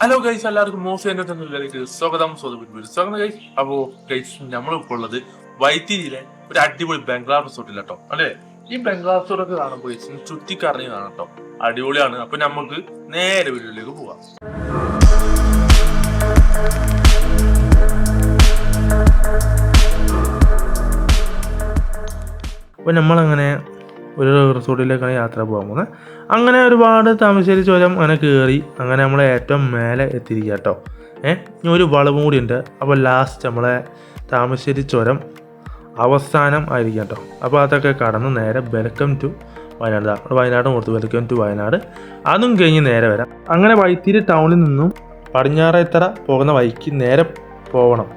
Hello guys, എല്ലാവർക്കും മോശം എന്നതിലേക്ക് സ്വാഗതം. സ്വാഗതം ഗൈസ്. അപ്പോ ഗൈസ്, നമ്മളിപ്പോൾ ഉള്ളത് വൈത്തിരിയിലെ ഒരു അടിപൊളി ബംഗ്ലാവ് റിസോർട്ടിൽ കേട്ടോ. അല്ലേ, ഈ ബംഗ്ലാവ് റിസോർട്ടൊക്കെ കാണുമ്പോൾ ചുറ്റിക്കറങ്ങി കാണാം കേട്ടോ. അടിപൊളിയാണ്. അപ്പൊ നമുക്ക് നേരെ വീട്ടിലേക്ക് പോവാം. അപ്പോൾ നമ്മളങ്ങനെ ഒരു റിസോർട്ടിലേക്കാണ് യാത്ര പോകാൻ പോകുന്നത്. അങ്ങനെ ഒരുപാട് താമരശ്ശേരി ചുരം അങ്ങനെ കയറി അങ്ങനെ നമ്മൾ ഏറ്റവും മേലെ എത്തിയിരിക്കുക കേട്ടോ. ഇനി ഒരു വളവും കൂടി ഉണ്ട്. അപ്പോൾ ലാസ്റ്റ് നമ്മളെ താമരശ്ശേരി ചുരം അവസാനം ആയിരിക്കും കേട്ടോ. അപ്പോൾ അതൊക്കെ കടന്ന് നേരെ വെൽക്കം ടു വയനാട്. അവിടെ വയനാട് കൊടുത്തു വെൽക്കം ടു വയനാട്. അതും കഴിഞ്ഞ് നേരെ വരാം. അങ്ങനെ വൈത്തിരി ടൗണിൽ നിന്നും പടിഞ്ഞാറേത്തറ പോകുന്ന വഴിക്ക് നേരെ പോകണം.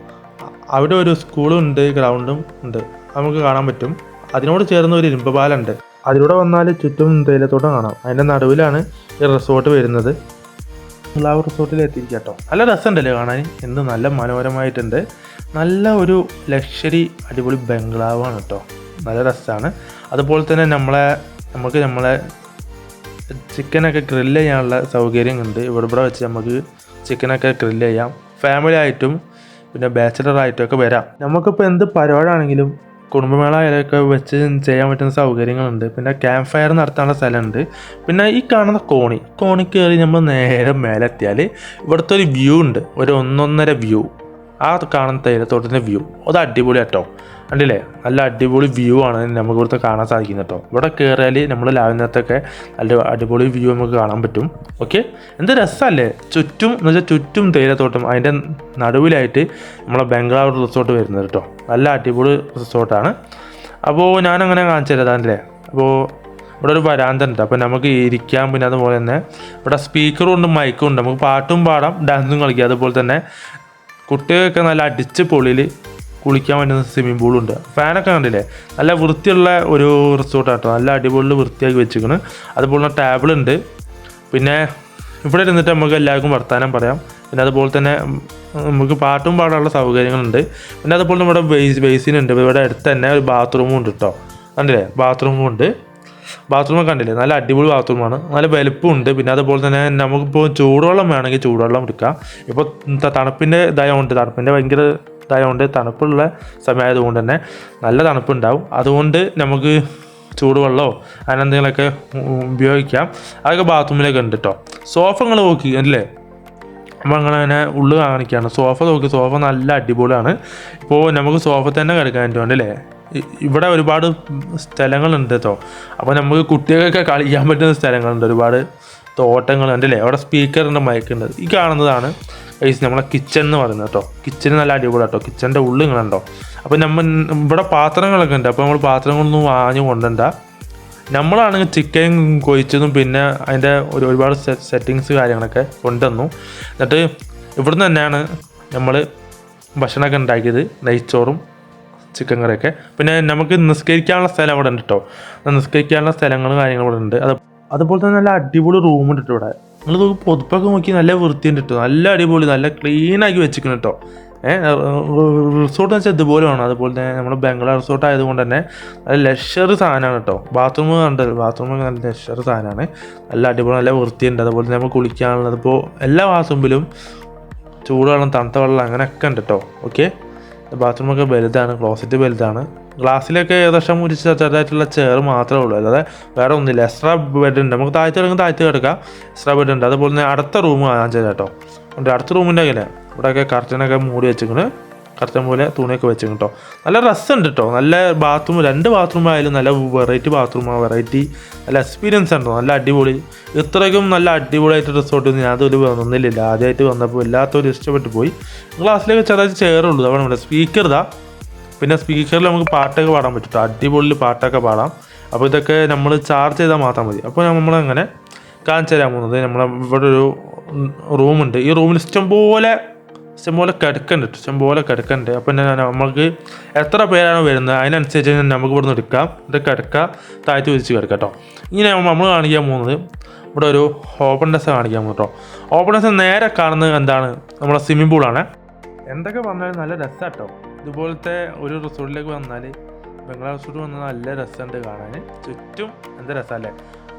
അവിടെ ഒരു സ്കൂളും ഉണ്ട്, ഗ്രൗണ്ടും ഉണ്ട്, നമുക്ക് കാണാൻ പറ്റും. അതിനോട് ചേർന്ന് ഒരു ഇരുമ്പ് പാലുണ്ട്. അതിലൂടെ വന്നാൽ ചുറ്റും തേയിലത്തോട്ടം കാണാം. അതിൻ്റെ നടുവിലാണ് ഈ റിസോർട്ട് വരുന്നത്. ആ റിസോർട്ടിൽ എത്തിയിരിക്കുക കേട്ടോ. നല്ല രസമുണ്ടല്ലേ കാണാൻ, എന്ത് നല്ല മനോഹരമായിട്ടുണ്ട്. നല്ല ഒരു ലക്ഷറി അടിപൊളി ബംഗ്ലാവാണ് കേട്ടോ. നല്ല രസമാണ്. അതുപോലെ തന്നെ നമ്മളെ ചിക്കനൊക്കെ ഗ്രില്ല് ചെയ്യാനുള്ള സൗകര്യം ഉണ്ട്. ഇവിടെ വെച്ച് നമുക്ക് ചിക്കനൊക്കെ ഗ്രില്ല് ചെയ്യാം. ഫാമിലി ആയിട്ടും പിന്നെ ബാച്ചിലറായിട്ടും ഒക്കെ വരാം. നമുക്കിപ്പോൾ എന്ത് പരിപാടിയാണെങ്കിലും കുടുംബമേള അതിലൊക്കെ വെച്ച് ചെയ്യാൻ പറ്റുന്ന സൗകര്യങ്ങളുണ്ട്. പിന്നെ ക്യാമ്പ് ഫയർ നടത്താനുള്ള സ്ഥലമുണ്ട്. പിന്നെ ഈ കാണുന്ന കോണി കയറി നമ്മൾ നേരെ മേലെത്തിയാൽ ഇവിടുത്തെ ഒരു വ്യൂ ഉണ്ട്, ഒരു 1.5 വ്യൂ. ആ കാണുന്ന തേയിലത്തോട്ടത്തിൻ്റെ വ്യൂ അത് അടിപൊളി കേട്ടോ. കണ്ടില്ലേ, നല്ല അടിപൊളി വ്യൂ ആണ് നമുക്ക് ഇവിടുത്തെ കാണാൻ സാധിക്കുന്നത് കേട്ടോ. ഇവിടെ കയറിയാൽ നമ്മൾ ലാവിനകത്തൊക്കെ നല്ല അടിപൊളി വ്യൂ നമുക്ക് കാണാൻ പറ്റും. ഓക്കെ, എന്ത് രസമല്ലേ. ചുറ്റും എന്ന് വെച്ചാൽ ചുറ്റും തേയിലത്തോട്ടം, അതിൻ്റെ നടുവിലായിട്ട് നമ്മളെ ബംഗ്ലാവ് റിസോർട്ട് വരുന്നത് കേട്ടോ. നല്ല അടിപൊളി റിസോർട്ടാണ്. അപ്പോൾ ഞാനങ്ങനെ കാണിച്ചു തരാതല്ലേ. അപ്പോൾ ഇവിടെ ഒരു വരാന്ത ഉണ്ട്, അപ്പോൾ നമുക്ക് ഇരിക്കാം. പിന്നെ അതുപോലെ തന്നെ ഇവിടെ സ്പീക്കറും ഉണ്ട്, മൈക്കും ഉണ്ട്, നമുക്ക് പാട്ടും പാടാം, ഡാൻസും കളിക്കാം. അതുപോലെ തന്നെ കുട്ടികൾക്ക് നല്ല അടിച്ച് പൊളിയിൽ കുളിക്കാൻ പറ്റുന്ന സ്വിമ്മിംഗ് പൂളുണ്ട്. ഫാനൊക്കെ കണ്ടില്ലേ, നല്ല വൃത്തിയുള്ള ഒരു റിസോർട്ടാണ് കേട്ടോ. നല്ല അടിപൊളി വൃത്തിയാക്കി വെച്ചിരിക്കുന്നു. അതുപോലെ ടേബിൾ ഉണ്ട്. പിന്നെ ഇവിടെ ഇരുന്നിട്ട് നമുക്ക് എല്ലാവർക്കും വർത്താനം പറയാം. പിന്നെ അതുപോലെ തന്നെ നമുക്ക് പാട്ടും പാടാനുള്ള സൗകര്യങ്ങളുണ്ട്. പിന്നെ അതുപോലെ നമ്മുടെ ബേസിനുണ്ട്. ഇവിടെ അടുത്ത് തന്നെ ഒരു ബാത്റൂമും ഉണ്ട് കേട്ടോ. കണ്ടില്ലേ, ബാത്റൂമും ഉണ്ട്. ബാത്റൂമൊക്കെ കണ്ടില്ലേ, നല്ല അടിപൊളി ബാത്റൂമാണ്, നല്ല വലുപ്പമുണ്ട്. പിന്നെ അതുപോലെ തന്നെ നമുക്കിപ്പോൾ ചൂടുവെള്ളം വേണമെങ്കിൽ ചൂടുവെള്ളം എടുക്കാം. ഇപ്പോൾ തണുപ്പിൻ്റെ ഭയങ്കര ഇതായതുകൊണ്ട് തണുപ്പുള്ള സമയമായതുകൊണ്ട് തന്നെ നല്ല തണുപ്പുണ്ടാവും. അതുകൊണ്ട് നമുക്ക് ചൂടുവെള്ളമോ അങ്ങനെ എന്തെങ്കിലുമൊക്കെ ഉപയോഗിക്കാം. അതൊക്കെ ബാത്റൂമിലൊക്കെ ഉണ്ട് കേട്ടോ. സോഫകൾ നോക്കി അല്ലേ, അപ്പോൾ അങ്ങനെ ഉള്ളു കാണിക്കുകയാണ്. സോഫ നോക്കി, സോഫ നല്ല അടിപൊളിയാണ്. ഇപ്പോൾ നമുക്ക് സോഫ തന്നെ കിടക്കാൻ പറ്റുമല്ലേ. ഇവിടെ ഒരുപാട് സ്ഥലങ്ങളുണ്ട് കേട്ടോ. അപ്പോൾ നമുക്ക് കുട്ടികൾക്കൊക്കെ കളിക്കാൻ പറ്റുന്ന സ്ഥലങ്ങളുണ്ട്, ഒരുപാട് തോട്ടങ്ങൾ ഉണ്ടല്ലേ. അവിടെ സ്പീക്കറിൻ്റെ മൈക്കുണ്ട്. ഈ കാണുന്നതാണ് നമ്മളെ കിച്ചൺ എന്ന് പറയുന്നത് കേട്ടോ. കിച്ചൺ നല്ല അടിപൊളി കേട്ടോ. കിച്ചൻ്റെ ഉള്ളിൽ ഇങ്ങനെയുണ്ടോ. അപ്പോൾ ഇവിടെ പാത്രങ്ങളൊക്കെ ഉണ്ട്. അപ്പോൾ നമ്മൾ പാത്രങ്ങളൊന്നും വാങ്ങി കൊണ്ടുവരണ്ട. നമ്മളാണെങ്കിൽ ചിക്കൻ കൊഴിച്ചതും പിന്നെ അതിൻ്റെ ഒരുപാട് സെറ്റിങ്സ് കാര്യങ്ങളൊക്കെ കൊണ്ടുവന്നു. എന്നിട്ട് ഇവിടുന്ന് തന്നെയാണ് നമ്മൾ ഭക്ഷണമൊക്കെ ഉണ്ടാക്കിയത്, നെയ്ച്ചോറും ചിക്കൻ കറിയൊക്കെ. പിന്നെ നമുക്ക് നിസ്കരിക്കാനുള്ള സ്ഥലം അവിടെ ഉണ്ട് കേട്ടോ. നിസ്കരിക്കാനുള്ള സ്ഥലങ്ങളും കാര്യങ്ങളും ഇവിടെ ഉണ്ട്. അതുപോലെ തന്നെ നല്ല അടിപൊളി റൂമുണ്ട് കേട്ടോ. ഇവിടെ നിങ്ങൾ പൊതുപ്പൊക്കെ നോക്കി നല്ല വൃത്തിയുണ്ട് കേട്ടോ. നല്ല അടിപൊളി, നല്ല ക്ലീനാക്കി വെച്ചിരിക്കണം കേട്ടോ. റിസോർട്ട് എന്ന് വെച്ചാൽ ഇതുപോലെ വേണം. അതുപോലെ തന്നെ നമ്മൾ ബംഗ്ലാവ് റിസോർട്ട് ആയതുകൊണ്ട് തന്നെ നല്ല ലക്ഷറി സാധനമാണ് കേട്ടോ. ബാത്റൂം കണ്ടത്, ബാത്റൂമൊക്കെ നല്ല ലക്ഷറി സാധനമാണ്. നല്ല അടിപൊളി, നല്ല വൃത്തിയുണ്ട്. അതുപോലെ തന്നെ നമുക്ക് കുളിക്കാനുള്ളത് ഇപ്പോൾ എല്ലാ ബാത്റൂമിലും ചൂടുവെള്ളം, തണുത്ത വെള്ളം അങ്ങനെയൊക്കെ ഉണ്ട് കേട്ടോ. ഓക്കെ, ബാത്റൂമൊക്കെ വലുതാണ്, ക്ലോസറ്റ് വലുതാണ്. ഗ്ലാസ്സിലൊക്കെ ഏകദേശം ഒരു ചെറുതായിട്ടുള്ള ചെയർ മാത്രമേ ഉള്ളൂ, അല്ലാതെ വേറെ ഒന്നുമില്ല. എക്സ്ട്രാ ബെഡ് ഉണ്ട്, നമുക്ക് താഴ്ത്തി കിടക്കാം. എക്സ്ട്രാ ബെഡ് ഉണ്ട്. അതുപോലെ തന്നെ അടുത്ത റൂം കാണാൻ ചെയ്ത കേട്ടോ. അടുത്ത റൂമിൻ്റെ അങ്ങനെ ഇവിടെയൊക്കെ കർട്ടനൊക്കെ മൂടി വെച്ചിരിക്കുന്നു, കർട്ടൻ പോലെ തുണിയൊക്കെ വെച്ചിരിക്കുന്നു കേട്ടോ. നല്ല രസമുണ്ട് കേട്ടോ. നല്ല ബാത്റൂം, 2 ബാത്റൂം ആയാലും നല്ല വെറൈറ്റി ബാത്റൂമാണ്, വെറൈറ്റി നല്ല എക്സ്പീരിയൻസ് ഉണ്ടോ. നല്ല അടിപൊളി. ഇത്രയ്ക്കും നല്ല അടിപൊളിയായിട്ട് റിസോർട്ട് ഞാൻ അതൊരു വന്നില്ല. ആദ്യമായിട്ട് വന്നപ്പോൾ എല്ലാത്തൊരു ഇഷ്ടപ്പെട്ടു പോയി. ക്ലാസ്സിലേക്ക് ചെറുതായിട്ട് ചെയറുള്ളൂ. അവിടെ ഇവിടെ സ്പീക്കർ ഇതാ. പിന്നെ സ്പീക്കറിൽ നമുക്ക് പാട്ടൊക്കെ പാടാൻ പറ്റും കേട്ടോ. അടിപൊളി പാട്ടൊക്കെ പാടാം. അപ്പോൾ ഇതൊക്കെ നമ്മൾ ചാർജ് ചെയ്താൽ മാത്രം മതി. അപ്പോൾ നമ്മളങ്ങനെ കാണിച്ചു തരാൻ പോകുന്നത്, ഇവിടെ ഒരു റൂമുണ്ട്. ഈ റൂമിൽ ഇഷ്ടംപോലെ കിടക്കുന്നുണ്ട്. അപ്പം നമുക്ക് എത്ര പേരാണ് വരുന്നത് അതിനനുസരിച്ച് നമുക്ക് ഇവിടെ നിന്ന് എടുക്കാം. ഇത് കിടക്കുക, താഴ്ത്തി വിരിച്ച് കിടക്കാം കേട്ടോ. ഇങ്ങനെ നമ്മൾ കാണിക്കാൻ പോകുന്നത് ഇവിടെ ഒരു ഓപ്പൺ ഡെസ്ക് കാണിക്കാൻ പോകും കേട്ടോ. ഓപ്പൺ ഡെസ്ക് നേരെ കാണുന്നത് എന്താണ്, നമ്മുടെ സ്വിമ്മിംഗ് പൂളാണ്. എന്തൊക്കെ പറഞ്ഞാലും നല്ല രസമാണ് കേട്ടോ. ഇതുപോലത്തെ ഒരു റിസോർട്ടിലേക്ക് വന്നാൽ, ബംഗ്ലാവ് റിസോർട്ട് വന്നാൽ നല്ല രസമുണ്ട് കാണാൻ. ചുറ്റും എന്ത് രസമല്ലേ.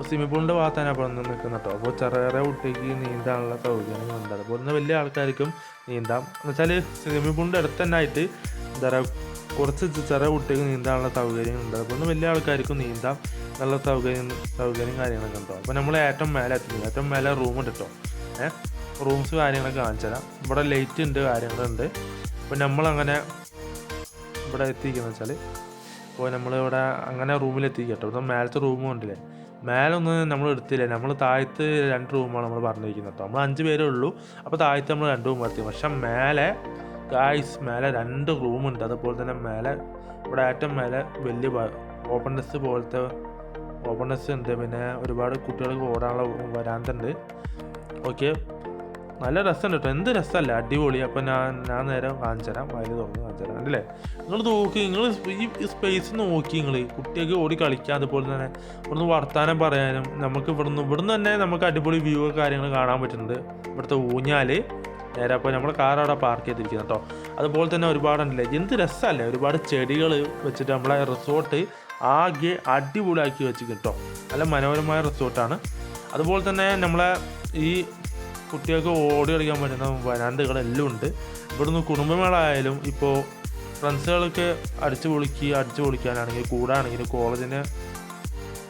സ്വിമ്മിംഗ് പൂളിൻ്റെ ഭാഗത്താണ് അപ്പോൾ ഒന്ന് നിൽക്കുന്നത് കേട്ടോ. അപ്പോൾ ചെറിയ കുട്ടിക്ക് നീന്താനുള്ള സൗകര്യങ്ങളുണ്ട്. അതുപോലെ തന്നെ വലിയ ആൾക്കാർക്കും നീന്താം. എന്ന് വെച്ചാൽ സ്വിമ്മിംഗ് പൂളിൻ്റെ അടുത്ത് തന്നെ ആയിട്ട് എന്താ പറയുക കുറച്ച് ചെറിയ കുട്ടികൾക്ക് നീന്താനുള്ള സൗകര്യങ്ങളുണ്ട്. അതുപോലെ വലിയ ആൾക്കാർക്കും നീന്താം, നല്ല സൗകര്യം കാര്യങ്ങളൊക്കെ ഉണ്ടോ. അപ്പോൾ നമ്മൾ ഏറ്റവും മേലെ എത്തുന്നത്, ഏറ്റവും മേലെ റൂം ഉണ്ട് കേട്ടോ. റൂംസ് കാര്യങ്ങളൊക്കെ കാണിച്ചു തരാം. ഇവിടെ ലൈറ്റ് ഉണ്ട്, കാര്യങ്ങളുണ്ട്. അപ്പോൾ നമ്മളങ്ങനെ ഇവിടെ എത്തിക്കുന്നത് വെച്ചാൽ അപ്പോൾ നമ്മളിവിടെ അങ്ങനെ റൂമിലെത്തിക്കുക കേട്ടോ. ഇവിടെ മേലത്തെ റൂമും ഉണ്ടല്ലേ, മേലൊന്നും നമ്മൾ എടുത്തില്ല. നമ്മൾ താഴത്ത് 2 റൂമാണ് നമ്മൾ പറഞ്ഞിരിക്കുന്നത് കേട്ടോ. നമ്മൾ 5 പേരേ ഉള്ളൂ. അപ്പോൾ താഴത്ത് നമ്മൾ 2 റൂം എടുത്തി. പക്ഷെ മേലെ മേലെ 2 റൂമുണ്ട്. അതുപോലെ തന്നെ മേലെ ഇവിടെ ഏറ്റവും മേലെ വലിയ ഓപ്പൺ ടെസ്റ്റ് ഉണ്ട്. പിന്നെ ഒരുപാട് കുട്ടികൾക്ക് ഓടാനുള്ള വരാന്തുണ്ട്. ഓക്കെ, നല്ല രസമുണ്ട് കേട്ടോ. എന്ത് രസമല്ല, അടിപൊളി. അപ്പോൾ ഞാൻ നേരെ കാണിച്ചു തരാം, അതിൽ തുറന്ന് കാണിച്ചു തരാം. അല്ലേ, നിങ്ങൾ നോക്കി, നിങ്ങൾ ഈ സ്പേസ് നോക്കി, നിങ്ങൾ കുട്ടികൾക്ക് ഓടി കളിക്കാം. അതുപോലെ തന്നെ ഇവിടുന്ന് വർത്താനം പറയാനും നമുക്ക് ഇവിടുന്ന് തന്നെ നമുക്ക് അടിപൊളി വ്യൂ കാര്യങ്ങൾ കാണാൻ പറ്റുന്നുണ്ട്. ഇവിടുത്തെ ഊഞ്ഞാൽ നേരെ അപ്പോൾ നമ്മൾ കാർ അവിടെ പാർക്ക് ചെയ്തിരിക്കുന്നത് കേട്ടോ. അതുപോലെ തന്നെ ഒരുപാടുണ്ടല്ലേ, എന്ത് രസമല്ലേ, ഒരുപാട് ചെടികൾ വെച്ചിട്ട് നമ്മളെ റിസോർട്ട് ആകെ അടിപൊളിയാക്കി വെച്ച് കേട്ടോ. നല്ല മനോഹരമായ റിസോർട്ടാണ്. അതുപോലെ തന്നെ നമ്മളെ ഈ കുട്ടികൾക്ക് ഓടി കളിക്കാൻ പറ്റുന്ന വരാന്തുകളെല്ലാം ഉണ്ട്. ഇവിടുന്ന് കുടുംബമേളായാലും ഇപ്പോൾ ഫ്രണ്ട്സുകൾക്ക് അടിച്ചു പൊളിക്കാനാണെങ്കിൽ കൂടാണെങ്കിൽ കോളേജിന്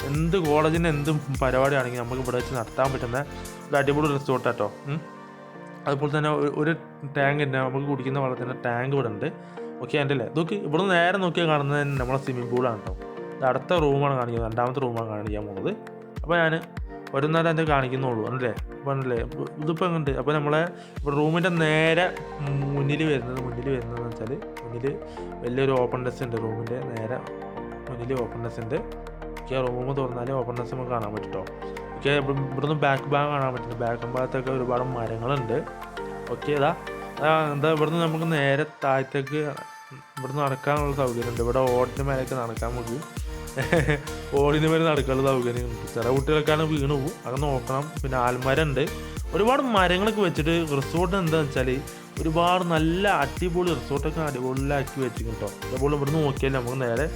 എന്ത് പരിപാടിയാണെങ്കിൽ നമുക്ക് ഇവിടെ വെച്ച് നടത്താൻ പറ്റുന്ന ഒരു അടിപൊളി റിസോർട്ടാട്ടോ. അതുപോലെ തന്നെ ഒരു ടാങ്ക് ഉണ്ട്, നമുക്ക് കുടിക്കുന്ന വെള്ളത്തിൻ്റെ ടാങ്ക് ഇവിടെ ഉണ്ട്. ഓക്കെ, എൻ്റെ അല്ലേ ഇതൊക്കെ ഇവിടുന്ന് നേരെ നോക്കിയാൽ കാണുന്നത് നമ്മളെ സ്വിമ്മിംഗ് പൂളാണ് കേട്ടോ. ഇത് അടുത്ത റൂമാണ് കാണിക്കുന്നത്, 2ാമത്തെ റൂമാണ് കാണിക്കാൻ പോകുന്നത്. അപ്പോൾ ഞാൻ ഒരു നേരം എൻ്റെ കാണിക്കുന്നുള്ളൂ അല്ലേ. അപ്പോൾ അല്ലേ ഇതിപ്പോൾ എങ്ങുണ്ട്. അപ്പോൾ നമ്മളെ ഇപ്പോൾ റൂമിൻ്റെ നേരെ മുന്നിൽ വരുന്നത് വെച്ചാൽ മുന്നിൽ വലിയൊരു ഓപ്പൺ ടെസ്റ്റ് ഉണ്ട്. റൂമിൻ്റെ നേരെ മുന്നിൽ ഓപ്പൺ ടെസ്റ്റ് ഉണ്ട്. ഓക്കെ, റൂം തുറന്നാൽ ഓപ്പൺ ടെസ്റ്റ് നമുക്ക് കാണാൻ പറ്റും കേട്ടോ. ഓക്കെ, ഇവിടുന്ന് ബാക്ക് ഭാഗം കാണാൻ പറ്റുന്നുണ്ട്. ബാക്ക് ഭാഗത്തൊക്കെ ഒരുപാട് മരങ്ങളുണ്ട്. ഓക്കെ, എന്താ ഇവിടുന്ന് നമുക്ക് നേരെ താഴത്തേക്ക് ഇവിടുന്ന് നടക്കാനുള്ള സൗകര്യമുണ്ട്. ഇവിടെ ഓടിൻ്റെ മേലേക്ക് നടക്കാൻ നമുക്ക് ഓടിന് മേലെ നടക്കാനുള്ള സൗകര്യമുണ്ട്. ചില കുട്ടികൾക്കാണ് വീണ് പോകും, അത് നോക്കണം. പിന്നെ ആൽമരമുണ്ട്, ഒരുപാട് മരങ്ങളൊക്കെ വെച്ചിട്ട് റിസോർട്ട് എന്താണെന്ന് വെച്ചാൽ ഒരുപാട് നല്ല അടിപൊളി റിസോർട്ടൊക്കെ അടിപൊളിയാക്കി വെച്ചിരിക്കും കേട്ടോ. അതേപോലെ ഇവിടുന്ന് നോക്കിയാൽ നമുക്ക് നേരെ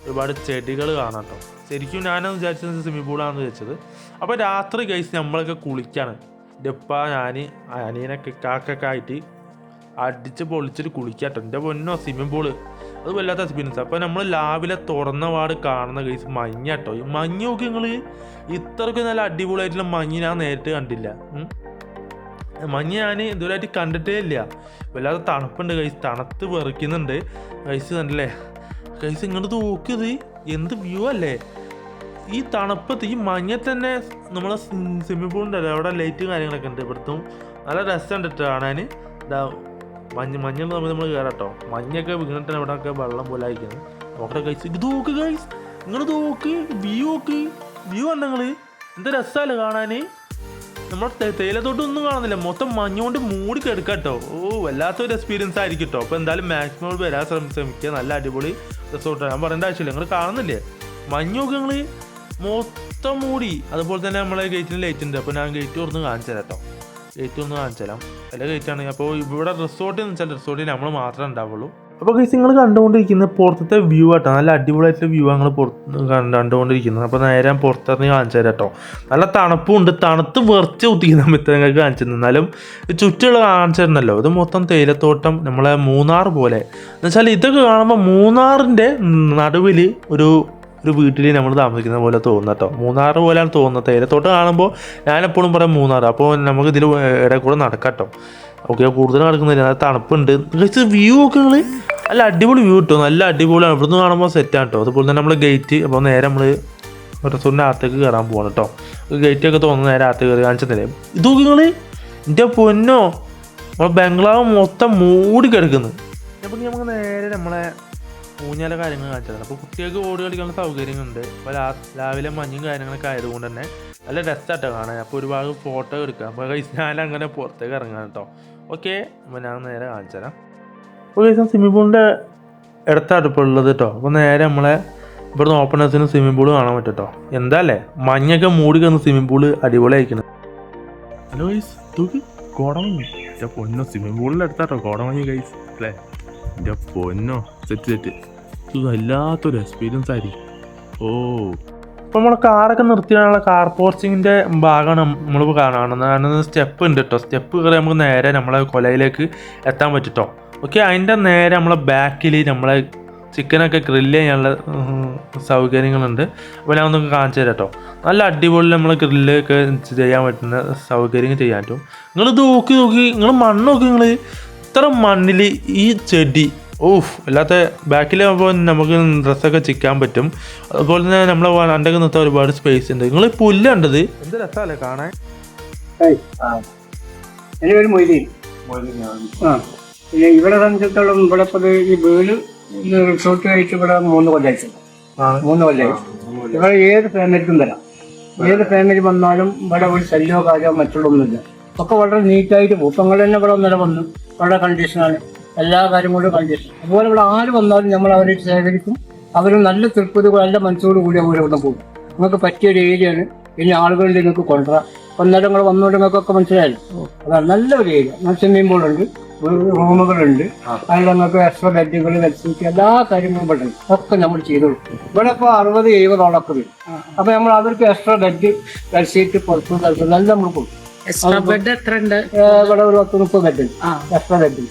ഒരുപാട് ചെടികൾ കാണാം കേട്ടോ. ശരിക്കും ഞാനെന്ന് വിചാരിച്ചത് സ്വിമ്മിംഗ് പൂളാണെന്ന് വെച്ചത്. അപ്പോൾ രാത്രി കഴിച്ച് നമ്മളൊക്കെ കുളിക്കാണ്. ഡെപ്പ ഞാൻ അനിയനൊക്കെ കാക്കൊക്കെ ആയിട്ട് അടിച്ച് പൊളിച്ചിട്ട് കുളിക്കാട്ടോ. എൻ്റെ പൊന്നോ, സ്വിമ്മിംഗ് പൂള് അത് വല്ലാത്ത എക്സ്പീരിയൻസ്. അപ്പോൾ നമ്മൾ രാവിലെ തുറന്ന പാട് കാണുന്ന കേസ് മഞ്ഞാട്ടോ. ഈ മഞ്ഞ് നോക്കി നിങ്ങൾ, ഇത്രയ്ക്ക് നല്ല അടിപൊളിയായിട്ടുള്ള മഞ്ഞ് ഞാൻ നേരിട്ട് കണ്ടില്ല. മഞ്ഞ് ഞാൻ ഇതുവരെയായിട്ട് കണ്ടിട്ടേ ഇല്ല. വല്ലാതെ തണുപ്പുണ്ട് കൈസ്, തണുത്ത് വെറുക്കുന്നുണ്ട് കൈസ്. കണ്ടല്ലേ കൈസ്, ഇങ്ങോട്ട് നോക്കിയത് എന്ത് വ്യൂ അല്ലേ. ഈ തണുപ്പത്ത് ഈ മഞ്ഞത്ത് തന്നെ നമ്മളെ സ്വിമ്മിംഗ് പൂളിൻ്റെ അവിടെ ലൈറ്റ് കാര്യങ്ങളൊക്കെ ഉണ്ട്. ഇവിടുത്തും നല്ല രസമുണ്ട് കേട്ടോ കാണാൻ. മഞ്ഞുള്ള സമയത്ത് നമ്മൾ കയറാട്ടോ. മഞ്ഞൊക്കെ വീണിട്ട് ഇവിടെയൊക്കെ വെള്ളം പോലെ അയക്കുന്നത് നോക്കട്ടെ കൈസ്. ഇത് നോക്ക് കൈസ്, നിങ്ങൾ നോക്ക് വ്യൂ ഉണ്ട് നിങ്ങൾ. എന്ത് രസമല്ലേ കാണാൻ. നമ്മുടെ തേയിലത്തോട്ടൊന്നും കാണുന്നില്ല, മൊത്തം മഞ്ഞുകൊണ്ട് മൂടി കിടക്കാട്ടോ. വല്ലാത്തൊരു എക്സ്പീരിയൻസ് ആയിരിക്കും കേട്ടോ. അപ്പോൾ എന്തായാലും മാക്സിമം വരാൻ ശ്രമിക്കുക. നല്ല അടിപൊളി റിസോർട്ടാണ്, ഞാൻ പറയേണ്ട ആവശ്യമില്ല. നിങ്ങൾ കാണുന്നില്ലേ മഞ്ഞ് നോക്കി, നിങ്ങൾ മൊത്തം മൂടി. അതുപോലെ തന്നെ നമ്മളെ ഗേറ്റിന് ലൈറ്റ് ഉണ്ട്. അപ്പോൾ ഞാൻ ഗേറ്റ് തുറന്ന് കാണിച്ചു തരാം കേട്ടോ. ഗേറ്റ് ഒന്ന് കാണിച്ചു തരാം, എല്ലാ ഗേറ്റാണ്. അപ്പോൾ ഇവിടെ റിസോർട്ടിൽ എന്ന് വെച്ചാൽ റിസോർട്ടിൽ നമ്മൾ മാത്രമേ ഉണ്ടാവുള്ളൂ. അപ്പോൾ ഗൈസ് നിങ്ങൾ കണ്ടുകൊണ്ടിരിക്കുന്ന പുറത്തത്തെ വ്യൂ ആട്ടോ. നല്ല അടിപൊളിയായിട്ടുള്ള വ്യൂ ഞങ്ങൾ കണ്ടുകൊണ്ടിരിക്കുന്നത്. അപ്പോൾ നേരെ ഞാൻ പുറത്തിറങ്ങി കാണിച്ചു തരാം കേട്ടോ. നല്ല തണുപ്പുണ്ട്, തണുത്ത് വെറുച്ച് കുത്തിക്കുന്ന മിത്രങ്ങൾക്ക് കാണിച്ചു തന്നാലും ചുറ്റുള്ള കാണിച്ചു തരുന്നല്ലോ. ഇത് മൊത്തം തേയിലത്തോട്ടം, നമ്മളെ മൂന്നാർ പോലെ. എന്നുവെച്ചാൽ ഇതൊക്കെ കാണുമ്പോൾ മൂന്നാറിൻ്റെ നടുവിൽ ഒരു വീട്ടിൽ നമ്മൾ താമസിക്കുന്ന പോലെ തോന്നുന്നു കേട്ടോ. മൂന്നാർ പോലെയാണ് തോന്നുന്നത്. തേയിലത്തോട്ടം കാണുമ്പോൾ ഞാനെപ്പോഴും പറയാം മൂന്നാർ. അപ്പോൾ നമുക്ക് ഇതിൽ ഇടയിൽ കൂടെ നടക്കാം കേട്ടോ. ഓക്കെ, കൂടുതൽ നടക്കുന്നില്ല, നല്ല തണുപ്പുണ്ട്. വ്യൂ ഒക്കെ നിങ്ങൾ നല്ല അടിപൊളി വ്യൂ കിട്ടും, നല്ല അടിപൊളിയാണ്. ഇവിടുന്ന് കാണുമ്പോൾ സെറ്റാണ് കേട്ടോ. അതുപോലെ തന്നെ നമ്മൾ ഗേറ്റ്, അപ്പോൾ നേരെ നമ്മൾ റിസോർട്ടിൻ്റെ അകത്തേക്ക് കയറാൻ പോകണം കേട്ടോ. ഗേറ്റൊക്കെ തോന്നുന്നു നേരെ അകത്ത് കയറി കാണിച്ചതല്ലേ. ഇതൊക്കെ നിങ്ങൾ എൻ്റെ പൊന്നോ, നമ്മൾ ബംഗ്ലാവ് മൊത്തം മൂടി കിടക്കുന്നു. അപ്പോൾ നമുക്ക് നേരെ നമ്മളെ ഊഞ്ഞാല കാര്യങ്ങൾ കാണിച്ചത്. അപ്പോൾ കുട്ടികൾക്ക് ഓടി കളിക്കാനുള്ള സൗകര്യങ്ങളുണ്ട്. അപ്പോൾ രാവിലെ മഞ്ഞും കാര്യങ്ങളൊക്കെ ആയതുകൊണ്ട് തന്നെ നല്ല രസമായിട്ടോ കാണാൻ. അപ്പോൾ ഒരുപാട് ഫോട്ടോ എടുക്കാം. അപ്പോൾ ഞാൻ അങ്ങനെ പുറത്തേക്ക് ഇറങ്ങാൻ കേട്ടോ. ഓക്കെ, അപ്പോൾ ഞാൻ നേരെ കാണിച്ചു തരാം. അപ്പോൾ സ്വിമ്മിംഗ് പൂളിൻ്റെ അടുത്താണ് ഇപ്പോൾ ഉള്ളത് കേട്ടോ. അപ്പോൾ നേരെ നമ്മളെ ഇവിടുന്ന് ഓപ്പണേഴ്സിന് സ്വിമ്മിംഗ് പൂൾ കാണാൻ പറ്റും കേട്ടോ. എന്താ അല്ലേ, മഞ്ഞൊക്കെ മൂടി കിടന്ന് സ്വിമ്മിംഗ് പൂള് അടിപൊളിയായിരിക്കണം. ഹലോ ഗൈസ്, തൂക്കി കോടമഞ്ഞ്. എൻ്റെ പൊന്നോ, സ്വിമ്മിംഗ് പൂളിൻ്റെ അടുത്താട്ടോ കോടമഞ്ഞ് ഗൈസ് അല്ലേ. എൻ്റെ പൊന്നോ, സെറ്റ് ഇത് വല്ലാത്തൊരു എക്സ്പീരിയൻസ് ആയിരിക്കും. അപ്പോൾ നമ്മൾ കാറൊക്കെ നിർത്തിയാനുള്ള കാർ പോർച്ചിങ്ങിൻ്റെ ഭാഗമാണ് നമ്മളിപ്പോൾ കാണുന്നത്. കാരണം സ്റ്റെപ്പ് ഉണ്ട് കേട്ടോ. സ്റ്റെപ്പ് കയറി നമുക്ക് നേരെ നമ്മളെ കൊലയിലേക്ക് എത്താൻ പറ്റും കേട്ടോ. ഓക്കെ, അതിൻ്റെ നേരെ നമ്മളെ ബാക്കിൽ നമ്മളെ ചിക്കനൊക്കെ ഗ്രില്ല് ചെയ്യാനുള്ള സൗകര്യങ്ങളുണ്ട്. അപ്പോൾ ഞാൻ ഒന്നൊക്കെ കാണിച്ചു തരാം കേട്ടോ. നല്ല അടിപൊളി നമ്മൾ ഗ്രില്ലൊക്കെ ചെയ്യാൻ പറ്റുന്ന സൗകര്യം ചെയ്യാൻ പറ്റും. നിങ്ങൾ ഇത് നോക്കി നിങ്ങൾ മണ്ണ് നോക്കി, നിങ്ങൾ ഇത്ര മണ്ണിൽ ഈ ചെടി അല്ലാത്ത ബാക്കിലാകുമ്പോൾ നമുക്ക് ഡ്രസ്സൊക്കെ ചിക്കാൻ പറ്റും. അതുപോലെ തന്നെ നമ്മളെ വണ്ടൊക്കെ നിർത്താൻ ഒരുപാട് സ്പേസ് ഉണ്ട്. നിങ്ങൾ പുല്ല് കണ്ടത് എന്ത് രസമല്ലേ കാണാൻ. ഇവിടെ സംബന്ധിച്ചിടത്തോളം ഇവിടെ ഈ വീട് റിസോർട്ട് കഴിച്ച് ഇവിടെ 3 കൊല്ലമായിട്ട്. ഇവിടെ ഏത് ഫാമിലിക്കും തരാം. ഏത് ഫാമിലി വന്നാലും ഇവിടെ ഒരു ശല്യമോ കാര്യമോ മറ്റുള്ളൊന്നുമില്ല. ഒക്കെ വളരെ നീറ്റായിട്ട് പോകും. ഇപ്പം നിങ്ങൾ തന്നെ ഇവിടെ ഒന്നര വന്നു, വളരെ കണ്ടീഷനാണ്, എല്ലാ കാര്യങ്ങളും കണ്ടീഷൻ. അതുപോലെ ഇവിടെ ആര് വന്നാലും നമ്മൾ അവരെ ശേഖരിക്കും. അവർ നല്ല തൃപ്തി, നല്ല മനസ്സോട് കൂടി അവർ ഇവിടെ പോകും. നിങ്ങൾക്ക് പറ്റിയൊരു ഏരിയയാണ്. ഇനി ആളുകളിൽ നിങ്ങൾക്ക് കൊണ്ടുവരാം. ഒന്നര നിങ്ങൾ വന്നുകൊണ്ട് നിങ്ങൾക്കൊക്കെ മനസ്സിലായല്ലോ. അതാണ് നല്ലൊരു ഏരിയ. സ്വിമ്മിംഗ് പൂളുണ്ട്, റൂമുകളുണ്ട്, അതിൽ നിങ്ങൾക്ക് എക്സ്ട്രാ ബെഡുകൾ, ഫെസിലിറ്റി, എല്ലാ കാര്യങ്ങളും ഇവിടെ ഉണ്ട്. ഒക്കെ നമ്മൾ ചെയ്തു കൊടുക്കും. ഇവിടെ ഇപ്പോൾ 60-70 ആളൊക്കെ വരും. അപ്പോൾ നമ്മൾ അവർക്ക് എക്സ്ട്രാ ബെഡ്, ഫെസിലിറ്റി, പുറത്തും എല്ലാം നമ്മൾ കൊടുക്കും. ഇവിടെ ഒരു 10-30 ബെഡ് ഉണ്ട്, എക്സ്ട്രാ ബെഡ്.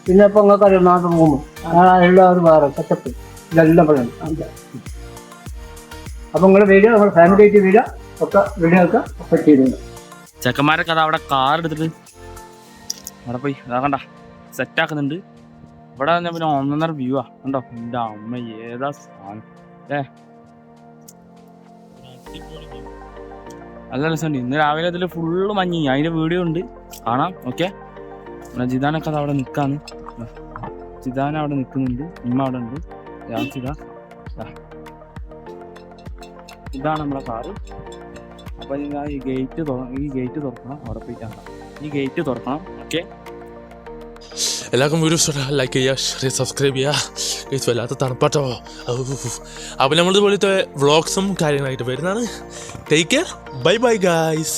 പിന്നെ ഇപ്പൊ നിങ്ങൾക്ക് അറിയാം 4 റൂം, എല്ലാവരും വേറെ സെറ്റപ്പ്, ഇതെല്ലാം ഇവിടെ ഉണ്ട്. അപ്പൊ നിങ്ങൾ വരിക, നമ്മൾ ഫാമിലി ആയിട്ട് വരിക, ഒക്കെ വീഡിയോക്കെ ഒക്കെ ചെയ്തിട്ടുണ്ട്. ചെക്കന്മാരൊക്കെ അത് അവിടെ കാർ എടുത്തിട്ട് അവിടെ പോയി കണ്ട സെറ്റാക്കുന്നുണ്ട്. ഇവിടെ വന്നാൽ പിന്നെ 1.5 വ്യൂ കണ്ടോ. എൻ്റെ അമ്മ ഏതാ സാധനം നല്ല രസമുണ്ട്. ഇന്ന് രാവിലെ അതിൽ ഫുള്ള് മഞ്ഞി, അതിൻ്റെ വീഡിയോ ഉണ്ട്, കാണാം. ഓക്കെ, ജിദാനൊക്കെ അത് അവിടെ നിൽക്കാന്ന്. ജിദാൻ അവിടെ നിൽക്കുന്നുണ്ട്, ഉമ്മ അവിടെ ഉണ്ട്, ഇതാണ് നമ്മളെ കാറ്. അപ്പം നിങ്ങൾ ഈ ഗേറ്റ് തുറക്കണം. അവിടെ പോയിട്ടാണ് ഈ ഗേറ്റ് തുറക്കണം. ഓക്കെ, എല്ലാവർക്കും വീഡിയോ ഇഷ്ടപ്പെട്ടാൽ ലൈക്ക് ചെയ്യുക, ഷെയർ ചെയ്യുക, സബ്സ്ക്രൈബ് ചെയ്യുക. ഇത് വല്ലാത്ത തണുപ്പാട്ടോ. അപ്പോൾ നമ്മളിതുപോലത്തെ വ്ളോഗ്സും കാര്യങ്ങളായിട്ട് വരുന്നതാണ്. Take care, bye bye guys.